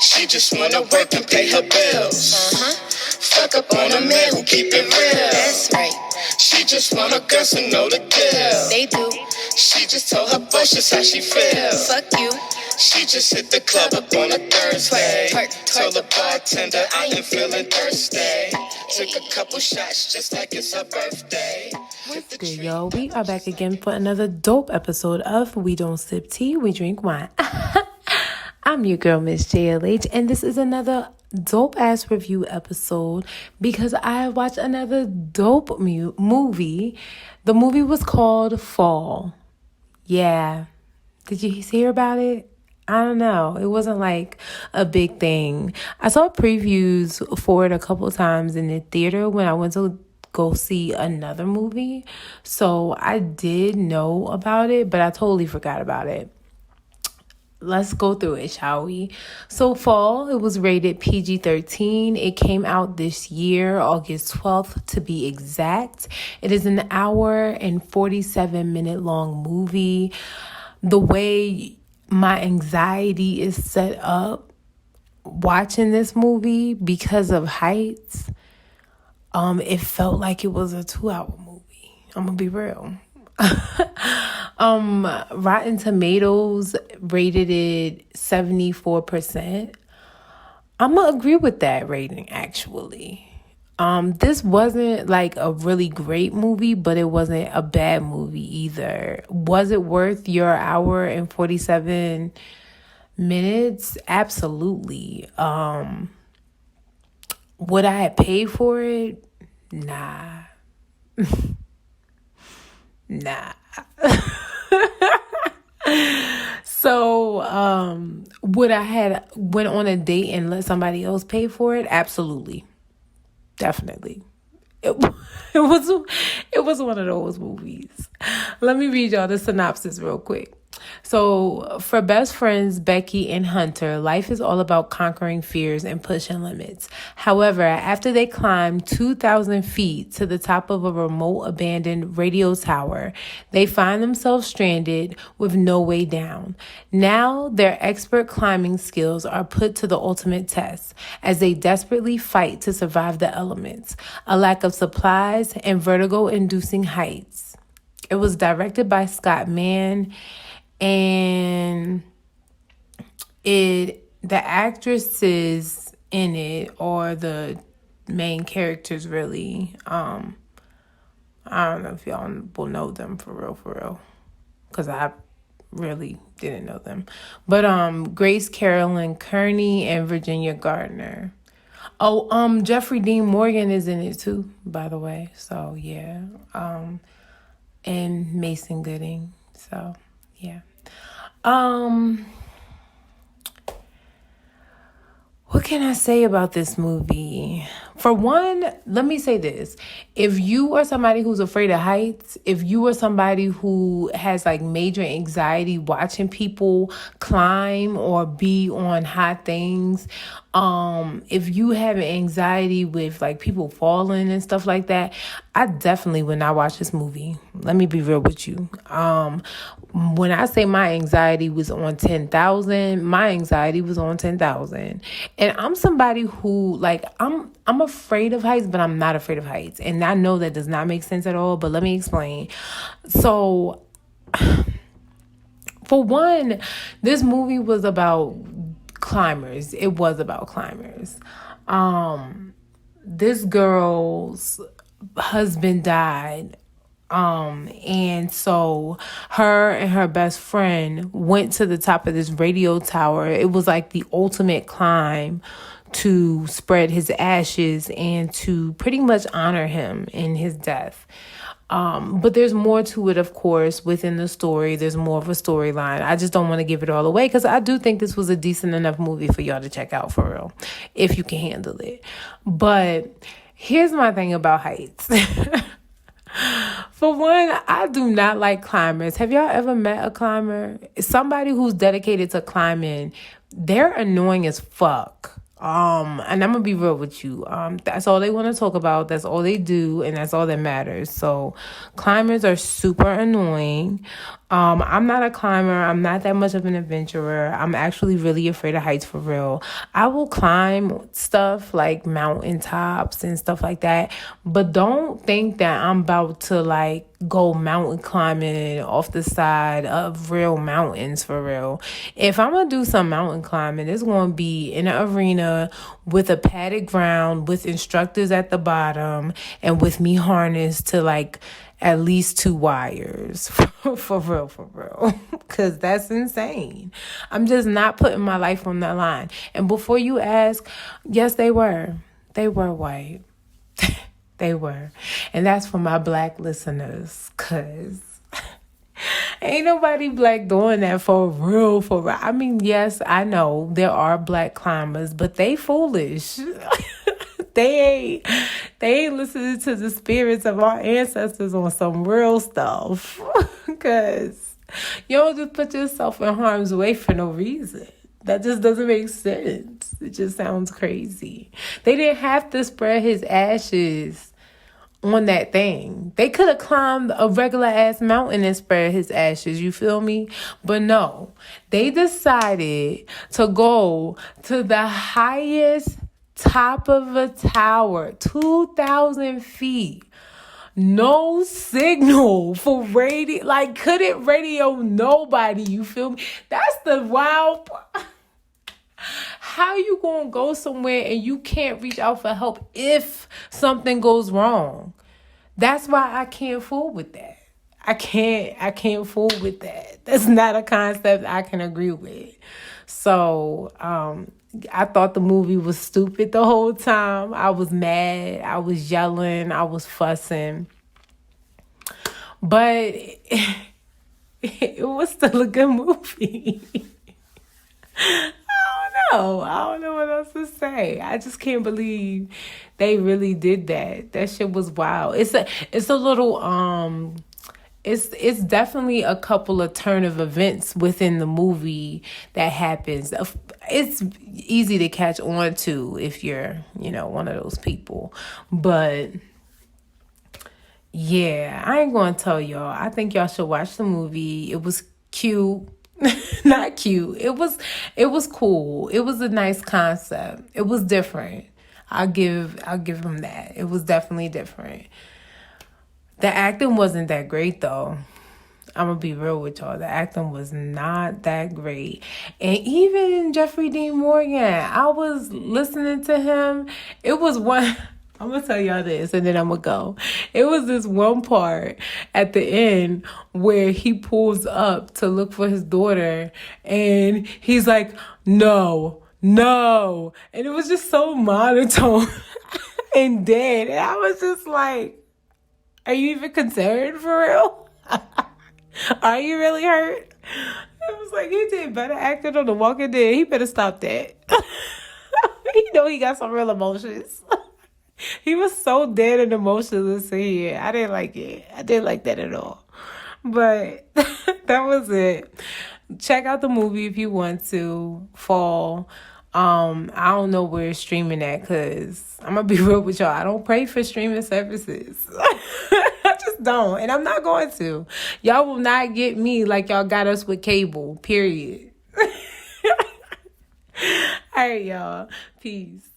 She just wanna work and pay her bills. Fuck up on a man who keep it real. That's right. She just want a girl to know the deal. They do. She just told her boss just how she feel. Fuck you. She just hit the club up on a Thursday. Twerk, twerk, Told the bartender I ain't feeling thirsty. Took a couple shots just like it's her birthday. What's good, y'all? We are back again for another dope episode of We Don't Sip Tea, We Drink Wine. I'm your girl, Miss JLH, and this is another dope-ass review episode because I watched another dope movie. The movie was called Fall. Yeah. Did you hear about it? I don't know. It wasn't like a big thing. I saw previews for it a couple times in the theater when I went to go see another movie. So I did know about it, but I totally forgot about it. Let's go through it, shall we? So Fall, it was rated PG-13. It came out this year, August 12th to be exact. It is an hour and 47-minute long movie. The way my anxiety is set up watching this movie because of heights, it felt like it was a 2-hour movie. I'm gonna be real. Rotten Tomatoes rated it 74%. I'm gonna agree with that rating, actually. This wasn't like a really great movie, but it wasn't a bad movie either. Was it worth your hour and 47 minutes? Absolutely. Would I have paid for it? Nah. Nah. So, would I have went on a date and let somebody else pay for it? Absolutely. Definitely. It was one of those movies. Let me read y'all the synopsis real quick. So, for best friends Becky and Hunter, life is all about conquering fears and pushing limits. However, after they climb 2,000 feet to the top of a remote abandoned radio tower, they find themselves stranded with no way down. Now, their expert climbing skills are put to the ultimate test as they desperately fight to survive the elements, a lack of supplies, and vertigo-inducing heights. It was directed by Scott Mann. And the actresses in it or the main characters really, I don't know if y'all will know them for real, because I really didn't know them. But Grace Carolyn Kearney and Virginia Gardner. Oh, Jeffrey Dean Morgan is in it too, by the way. So yeah. And Mason Gooding. So yeah. What can I say about this movie? For one, let me say this. If you are somebody who's afraid of heights, if you are somebody who has like major anxiety watching people climb or be on high things, if you have anxiety with like people falling and stuff like that, I definitely would not watch this movie. Let me be real with you. When I say my anxiety was on 10,000, my anxiety was on 10,000. And I'm somebody who like, I'm afraid of heights, but I'm not afraid of heights. And I know that does not make sense at all, but let me explain. So, for one, this movie was about climbers. It was about climbers. This girl's husband died. And so her and her best friend went to the top of this radio tower. It was like the ultimate climb to spread his ashes and to pretty much honor him in his death. But there's more to it, of course, within the story. There's more of a storyline. I just don't want to give it all away because I do think this was a decent enough movie for y'all to check out for real, if you can handle it. But here's my thing about heights. For one, I do not like climbers. Have y'all ever met a climber? Somebody who's dedicated to climbing, they're annoying as fuck. And I'm gonna be real with you. That's all they want to talk about. That's all they do, and that's all that matters. So, climbers are super annoying. I'm not a climber. I'm not that much of an adventurer. I'm actually really afraid of heights for real. I will climb stuff like mountain tops and stuff like that, but don't think that I'm about to like go mountain climbing off the side of real mountains for real. If I'm gonna do some mountain climbing, it's gonna be in an arena with a padded ground, with instructors at the bottom, and with me harnessed to like at least 2 wires for real, because that's insane. I'm just not putting my life on that line. And before you ask, yes, they were white. They were. And that's for my black listeners, because ain't nobody black doing that for real. I mean, yes, I know there are black climbers, but they foolish. They ain't listening to the spirits of our ancestors on some real stuff. Because you don't just put yourself in harm's way for no reason. That just doesn't make sense. It just sounds crazy. They didn't have to spread his ashes on that thing. They could have climbed a regular ass mountain and spread his ashes, you feel me? But no, they decided to go to the highest top of a tower, 2,000 feet. No signal for radio, like couldn't radio nobody, you feel me? That's the wild part. How you gonna go somewhere and you can't reach out for help if something goes wrong? That's why I can't fool with that. I can't fool with that. That's not a concept I can agree with. So, I thought the movie was stupid the whole time. I was mad. I was yelling. I was fussing. But it was still a good movie. I don't know what else to say. I just can't believe they really did that. That shit was wild. It's a little it's definitely a couple of turn of events within the movie that happens. It's easy to catch on to if you're, one of those people. But yeah, I ain't gonna tell y'all. I think y'all should watch the movie. It was cute. Not cute. It was cool. It was a nice concept. It was different. I'll give him that. It was definitely different. The acting wasn't that great though. I'm gonna be real with y'all. The acting was not that great. And even Jeffrey Dean Morgan, I was listening to him. It was one I'm gonna tell y'all this and then I'm gonna go. It was this one part at the end where he pulls up to look for his daughter and he's like, no. And it was just so monotone and dead. And I was just like, are you even concerned for real? Are you really hurt? It was like, he did better acting on The Walking Dead. He better stop that. He got some real emotions. He was so dead and emotionless in here. I didn't like it. I didn't like that at all. But that was it. Check out the movie if you want to. Fall. I don't know where it's streaming at because I'm going to be real with y'all. I don't pray for streaming services. I just don't. And I'm not going to. Y'all will not get me like y'all got us with cable. Period. All right, y'all. Peace.